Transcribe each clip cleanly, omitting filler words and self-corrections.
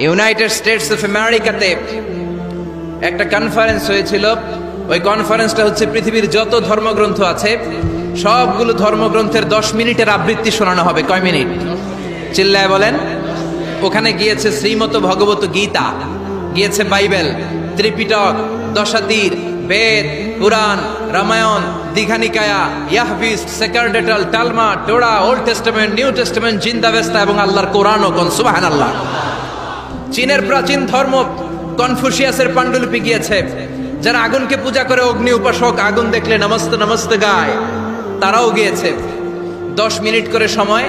United states of আমেরিকাতে একটা conference হয়েছিল। ওই কনফারেন্সটা হচ্ছে পৃথিবীর যত ধর্মগ্রন্থ আছে সবগুলো ধর্মগ্রন্থের 10 মিনিটের আবৃত্তি শোনানো হবে। কয় মিনিট? চিল্লায় বলেন। ওখানে গিয়েছে শ্রীমত ভগবত গীতা, গিয়েছে বাইবেল, ত্রিপিটক, দশাতীর, বেদ, পুরাণ, রামায়ণ, দীঘানিকায়া, ইয়াহবিস, সেকারডেটাল, Talmud, Torah, old testament, new testament, Zend Avesta এবং আল্লাহর কোরআনও। কোন সুবহানাল্লাহ। চীনের প্রাচীন ধর্ম কনফুসিয়াসের পাণ্ডুলিপি গিয়েছে। যারা আগুনকে পূজা করে, অগ্নি উপাসক, আগুন দেখলে নমস্তে নমস্তে গায়, তারাও গিয়েছে। 10 মিনিট করে সময়।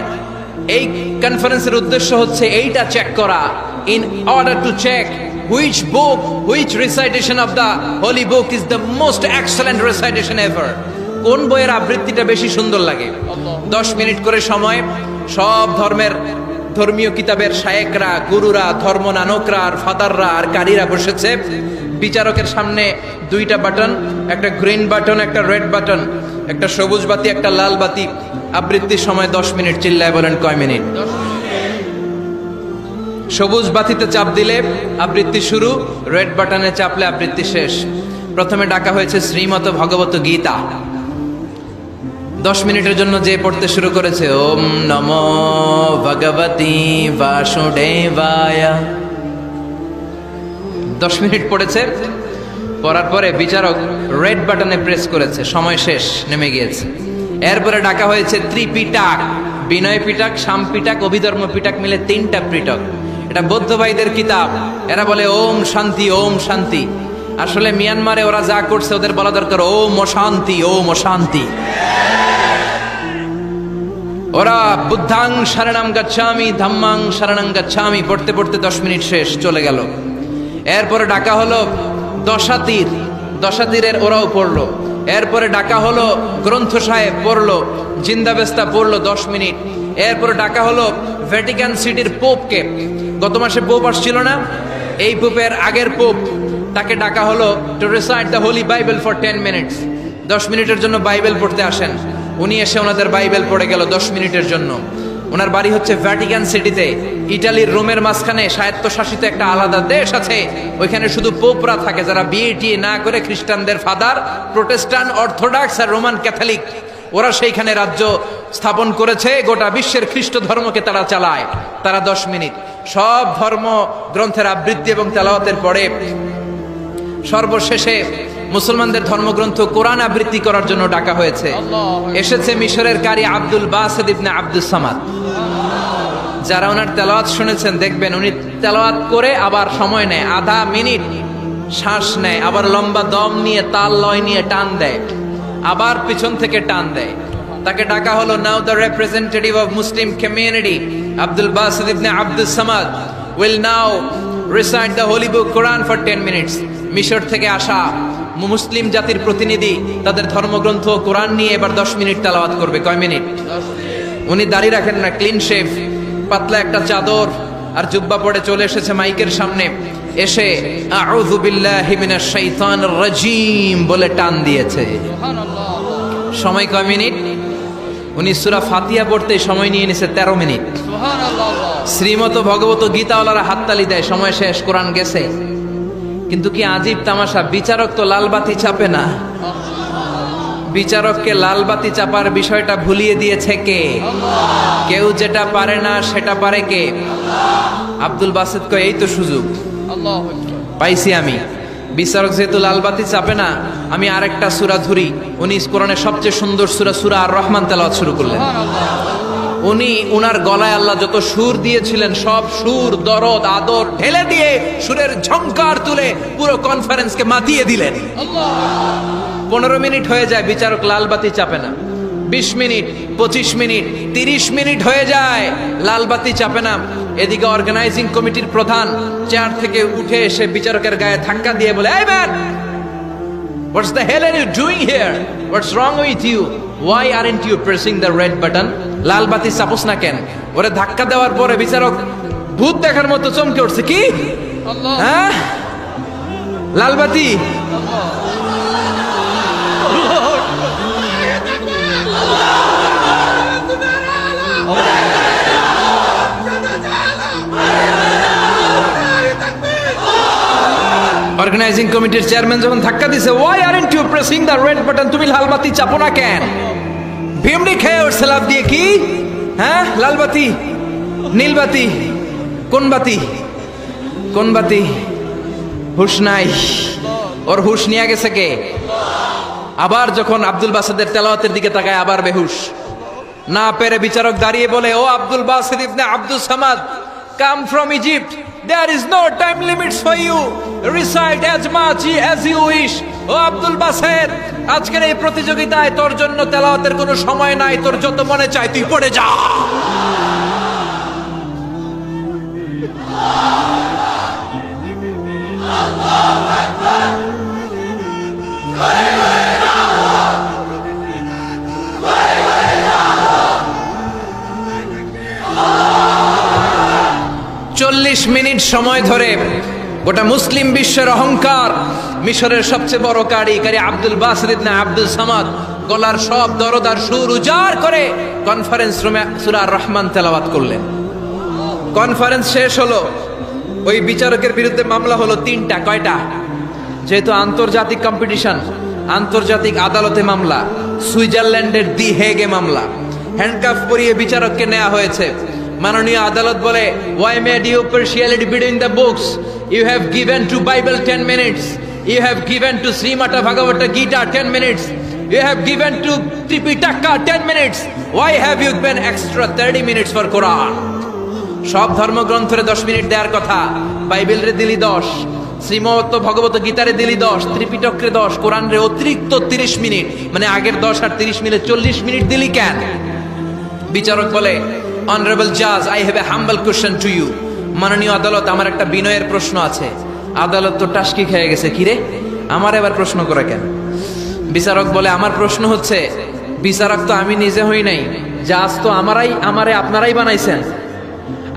এই কনফারেন্সের উদ্দেশ্য হচ্ছে এইটা চেক করা, in order to check which book, which recitation of the holy book is the most excellent recitation ever. কোন বইয়ের আবৃত্তিটা বেশি সুন্দর লাগে। 10 মিনিট করে সময়। সব ধর্মের ধর্মীয় কিতাবের শায়েকরা, গুরুরা, ধর্মনানকরা আর ফাদাররা আর কারীরা বসেছে। বিচারকের সামনে 2টা বাটন, একটা গ্রিন বাটন, একটা রেড বাটন, একটা সবুজ বাতি, একটা লাল বাতি। আবৃত্তির সময় 10 মিনিট। চিল্লায় বলেন কয় মিনিট? সবুজ বাতিতে চাপ দিলে আবৃত্তি শুরু, রেড বাটনে চাপলে আবৃত্তি শেষ। প্রথমে ডাকা হয়েছে শ্রীমত ভগবত গীতা। 10 মিনিটের জন্য যে পড়তে শুরু করেছে, ওম নমো ভগবতী বাসুদেবায়। 10 মিনিট পড়েছে। পড়ার পরে বিচারক রেড বাটনে প্রেস করেছে, সময় শেষ, নেমে গিয়েছে। এরপরে ডাকা হয়েছে ত্রিপিটক, বিনয় পিটক, শাম পিটক, অভিধর্ম পিটক মিলে 3টা পিটক। এটা বৌদ্ধ ভাইদের কিতাব। এরা বলে ওম শান্তি, ওম শান্তি। আসলে মিয়ানমারে ওরা যা করছে ওদের বলা দরকার ওম অশান্তি, ওম অশান্তি। ওরা বুদ্ধাং শরণং গচ্ছামি, ধাম্মাং শরণং গচ্ছামি পড়তে পড়তে 10 মিনিট শেষ, চলে গেল। এরপরে ডাকা হলো দশাতীর, দশাতীরের ওরাও পড়লো। এরপরে ডাকা হলো গ্রন্থ সাহেব, পড়লো। জিন্দাবেস্তা পড়লো 10 মিনিট। এরপরে ডাকা হলো ভ্যাটিকান সিটির পোপকে। গত মাসে পোপ আসছিল না? এই পোপের আগের পোপ, তাকে ডাকা হলো to recite the Holi Bible for 10 minutes. 10 মিনিটের জন্য বাইবেল পড়তে আসেন। উনি এসে ওনাদের বাইবেল পড়ে গেল 10 মিনিটের জন্য। ওনার বাড়ি হচ্ছে ভ্যাটিকান সিটিতে, ইটালির রোমের মাঝখানে স্বায়ত্তশাসিত একটা আলাদা দেশ আছে। ওইখানে শুধু পোপরা থাকে, যারা বিয়ে টিয়ে না করে খ্রিস্টানদের ফাদার, প্রোটেস্টান্ট, অর্থোডক্স আর রোমান ক্যাথলিক, ওরা সেইখানে রাজ্য স্থাপন করেছে। গোটা বিশ্বের খ্রিস্ট ধর্মকে তারা চালায়। তারা 10 মিনিট সব ধর্ম গ্রন্থের আবৃত্তি এবং তেলাওয়াতের পরে সর্বশেষে মুসলমানদের ধর্মগ্রন্থ কোরআন আবৃত্তি করার জন্য ডাকা হয়েছে। এসেছে মিশরের কারি Abdul Basit ibn Abdus Samad. যারা ওনার তেলাওয়াত শুনেছেন দেখবেন উনি তেলাওয়াত করে আবার সময় নেয়, আধা মিনিট শ্বাস নেয়, আবার লম্বা দম নিয়ে তাল লয় নিয়ে টান দেয়, আবার পিছন থেকে টান দেয়। তাকে ডাকা হলো now the representative of Muslim community Abdul Basit ibn Abdus Samad will now recite the holy book Quran for 10 minutes. মিশর থেকে আসা মুসলিম জাতির প্রতিনিধি তাদের ধর্মগ্রন্থ কোরআন নিয়ে এবার 10 মিনিট তেলাওয়াত করবে। কয় মিনিট? উনি দাড়ি রাখেন না, ক্লিন শেভ, পাতলা একটা চাদর আর জুব্বা পরে চলে এসেছে মাইকের সামনে। এসে আউযু বিল্লাহি মিনাশ শাইতানির রাজিম বলে টান দিয়েছে। সময় কয় মিনিট? উনি সূরা ফাতিহা পড়তে সময় নিয়ে নিছে 13 মিনিট। শ্রীমত ভগবত গীতাওয়ালারা হাততালি দেয়, সময় শেষ, কোরআন গেছে। কিন্তু কি আজীব তামাশা, বিচারক তো লালবাতি চাপে না। বিচারককে লালবাতি চাপার বিষয়টা ভুলিয়ে দিয়েছে কে? কেউ যেটা পারে না সেটা পারে কে? আব্দুল বাসিত কয় এই তো সুযোগ পাইছি আমি। বিচারক যেহেতু লালবাতি চাপে না, আমি আরেকটা সূরা ধরি। উনি কোরআনের সবচেয়ে সুন্দর সূরা আর রহমান তেলাওয়াত শুরু করলেন। উনি উনার গলায় আল্লাহ যত সুর দিয়েছিলেন সব সুর, দরদ, আদর ঢেলে দিয়ে সুরের ঝংকার তুলে পুরো কনফারেন্সকে মাতিয়ে দিলেন। 15 মিনিট হয়ে যায়, বিচারক লালবাতি চাপে না। 20 মিনিট, 25 মিনিট, 30 মিনিট হয়ে যায়, লালবাতি চাপে না। এদিকে অর্গানাইজিং কমিটির প্রধান চেয়ার থেকে উঠে এসে বিচারকের গায়ে ধাক্কা দিয়ে বলে, এই man, what's the hell are you doing here? What's wrong with you? Why aren't you pressing the red button? লাল বাতি চাপোস না কেন? ওরে ধাক্কা দেওয়ার পরে বিচারক ভূত দেখার মতো চমকে উঠছে। কি? হ্যাঁ, লাল বাতি। অর্গানাইজিং কমিটির চেয়ারম্যান যখন ধাক্কা দিছে, why aren't you pressing the red button, তুমি লাল বাতি চাপো না কেন? ভিমড়ি খেয়ে ওর লাফ দিয়ে, কি হ্যাঁ লাল বাতি নীল বাতি কোন বাতি কোন বাতি? হুশ নাই, ওর হুশ নিয়ে গেছে কে? আবার যখন আব্দুল বাসেদের তেলাওয়াতের দিকে তাকায় আবার বেহুশ। না পেরে বিচারক দাঁড়িয়ে বলে, ও Abdul Basit ibn Abdul Samad, come from Egypt, there is no time limits for you, recite as much as you wish. O Abdul Based, আজকের এই প্রতিযোগিতায় তোর জন্য তেলাওয়াতের কোনো সময় নাই, তোর যত মনে চায় তুই পড়ে যা। চল্লিশ মিনিট সময় ধরে গোটা মুসলিম বিশ্বের অহংকার, মিশরের সবচেয়ে বড় কারি Abdul Basit ibn Abdul Samad গলার সব দরদার সুর উজাড় করে কনফারেন্স রুমে সূরা আর রহমান তেলাওয়াত করলেন। কনফারেন্স শেষ হলো, ওই বিচারকের বিরুদ্ধে মামলা হলো তিনটা। কয়টা? যেহেতু আন্তর্জাতিক কম্পিটিশন, আন্তর্জাতিক আদালতে মামলা, সুইজারল্যান্ডের দি হেগে মামলা। হ্যান্ডকাফ পরিয়ে বিচারককে নেওয়া হয়েছে। মাননীয় আদালত বলে, why made you partiality between the books? You have given to Bible 10 minutes. You have given to Srimata Bhagavata Gita 10 minutes. You have given to Tripitaka 10 minutes. Why have you given extra 30 minutes for Quran? সব ধর্মগ্রন্থরে 10 minute দেওয়ার কথা, বাইবেলরে দিলি 10, শ্রীমত ভগবত গীতারে দিলি 10, ত্রিপিটকরে 10, কোরআনরে অতিরিক্ত 30 minute, মানে আগের 10 আর 30 মিলে 40 minute দিলি কেন? বিচারক বলে, অনারেবল জাজ, I have a humble question to you. মাননীয় আদালত, আমার একটা বিনয়ের প্রশ্ন আছে। আদালত তো টাসকি খেয়ে গেছে, কিরে আমার এবার প্রশ্ন করে কেন? বিচারক বলে, আমার প্রশ্ন হচ্ছে, বিচারক তো আমি নিজে হই নাই, জাজ তো আমারে আপনারাই বানাইছেন।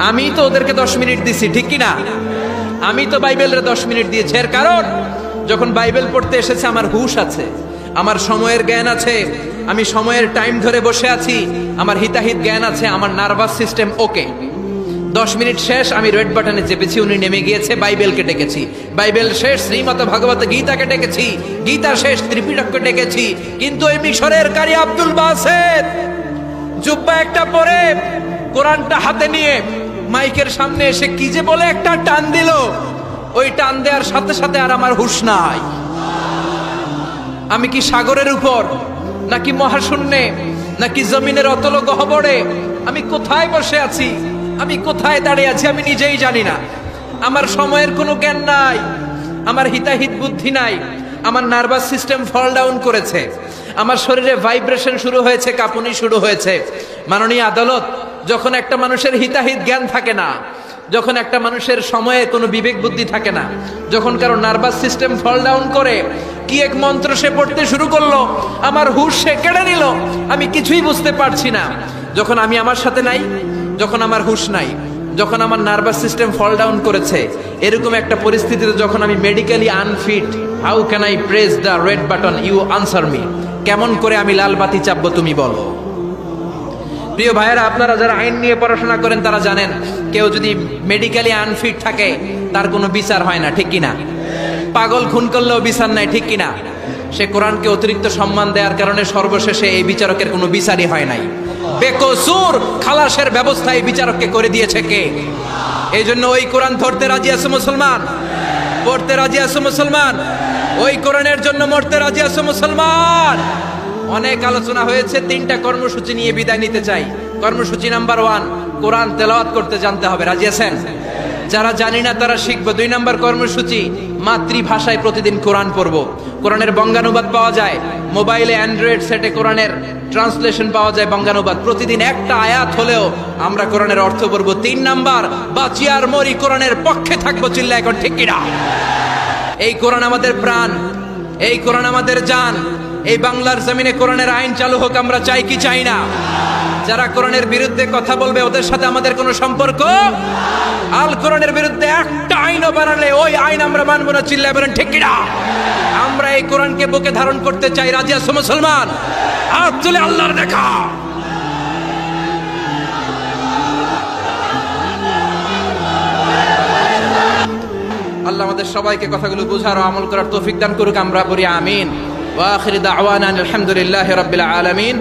আমি তো ওদেরকে 10 মিনিট দিছি, ঠিক কিনা? আমি তো বাইবেলরে 10 মিনিট দিয়েছি। এর কারণ, যখন বাইবেল পড়তে এসেছে আমার হুশ আছে, আমার সময়ের জ্ঞান আছে, আমি সময়ের টাইম ধরে বসে আছি, আমার হিতাহিত জ্ঞান আছে, আমার নার্ভাস সিস্টেম ওকে। 10 মিনিট শেষ, আমি রেড বাটনে চেপেছি, উনি নেমে গিয়েছে, বাইবেলকে ডেকেছি, বাইবেল শেষ, শ্রীমত ভাগবত গীতাকে ডেকেছি, গীতা শেষ, ত্রিপিটককে ডেকেছি। কিন্তু ওই মিশরের কারি আব্দুল বাসেদ জুব্বা একটা পরে কোরআনটা হাতে নিয়ে মাইকের সামনে এসে কি যে বলে একটা টান দিল, ওই টান দেওয়ার সাথে সাথে আর আমার হুঁশ নাই। আমি কি সাগরের উপর, নাকি মহাশূন্যে, নাকি জমিনের অতল গহ্বরে? আমি কোথায় বসে আছি, আমি কোথায় দাঁড়িয়ে আছি, আমি নিজেই জানি না। আমার সময়ের কোনো জ্ঞান নাই, আমার হিতাহিত বুদ্ধি নাই, আমার নার্ভাস সিস্টেম ফল ডাউন করেছে, আমার শরীরে ভাইব্রেশন শুরু হয়েছে, কাঁপুনি শুরু হয়েছে। মাননীয় আদালত, যখন একটা মানুষের হিতাহিত জ্ঞান থাকে না, যখন একটা মানুষের সময়ে কোনো বিবেক বুদ্ধি থাকে না, যখন কারো নার্ভাস সিস্টেম ফল ডাউন করে, কি এক মন্ত্র সে পড়তে শুরু করলো, আমার হুঁশ সে কেড়ে নিল, আমি কিছুই বুঝতে পারছি না। যখন আমি আমার সাথে নাই, যখন আমার হুঁশ নাই, যখন আমার নার্ভাস সিস্টেম ফল ডাউন করেছে, এরকম একটা পরিস্থিতিতে যখন আমি medically unfit, how can I press the red button? You answer me. কেমন করে আমি লাল বাতি চাপবো তুমি বলো? প্রিয় ভাইয়েরা, আপনারা যারা আইন নিয়ে পড়াশোনা করেন তারা জানেন, কেউ যদি মেডিকেলি আনফিট থাকে তার কোনো বিচার হয় না, ঠিক কিনা? পাগল খুন করলেও বিচার নাই, ঠিক কিনা? সে কোরআনকে অতিরিক্ত সম্মান দেওয়ার কারণে সর্বশেষে এই বিচারকের কোনো বিচারই হয় নাই। বেকসুর খালাসের ব্যবস্থা এই বিচারককে করে দিয়েছে কে? এই জন্য ওই কোরআন ধরতে রাজি আছে মুসলমান, পড়তে রাজি আছে মুসলমান, ওই কোরআনের জন্য মরতে রাজি আছে মুসলমান। অনেক আলোচনা হয়েছে, 3টা কর্মসূচি নিয়ে বিদায় নিতে চাই। কর্মসূচি নাম্বার 1, কোরআন তেলাওয়াত করতে জানতে হবে। রাজি আছেন? যারা জানি না তারা শিখবো। 2 নম্বর কর্মসূচি, মাতৃভাষায় প্রতিদিন কোরআন পড়বো। কোরআনের বঙ্গানুবাদ পাওয়া যায় মোবাইলে, অ্যান্ড্রয়েড সেটে কোরআনের ট্রান্সলেশন পাওয়া যায় বঙ্গানুবাদ। প্রতিদিন একটা আয়াত হলেও আমরা কোরআনের অর্থ পড়বো। 3 নাম্বার, বাঁচি আর মরি কোরআনের পক্ষে থাকবো। চিল্লা এখন ঠিক কিনা? এই কোরআন আমাদের প্রাণ, এই কোরআন আমাদের জান। এই বাংলার জমিনে কোরআনের আইন চালু হোক, আমরা চাই কি চাই না? যারা কোরআনের বিরুদ্ধে কথা বলবে ওদের সাথে আমাদের কোনো সম্পর্ক। আল কোরআনের বিরুদ্ধে একটা আইনও বানালে ওই আইন আমরা মানবো না। চিল্লায় বলেন ঠিক কিনা? আমরা এই কোরআনকে বুকে ধারণ করতে চাই। রাজি আছো মুসলমান? হাত তুলে আল্লাহর দেখা। আল্লাহ আল্লাহ আমাদের সবাইকে কথাগুলো বুঝার ও আমল করার তৌফিক দান করুক, আমরা বলি আমিন। ওয়া আখিরু দাওয়ানা আলহামদুলিল্লাহি রাব্বিল আলামিন।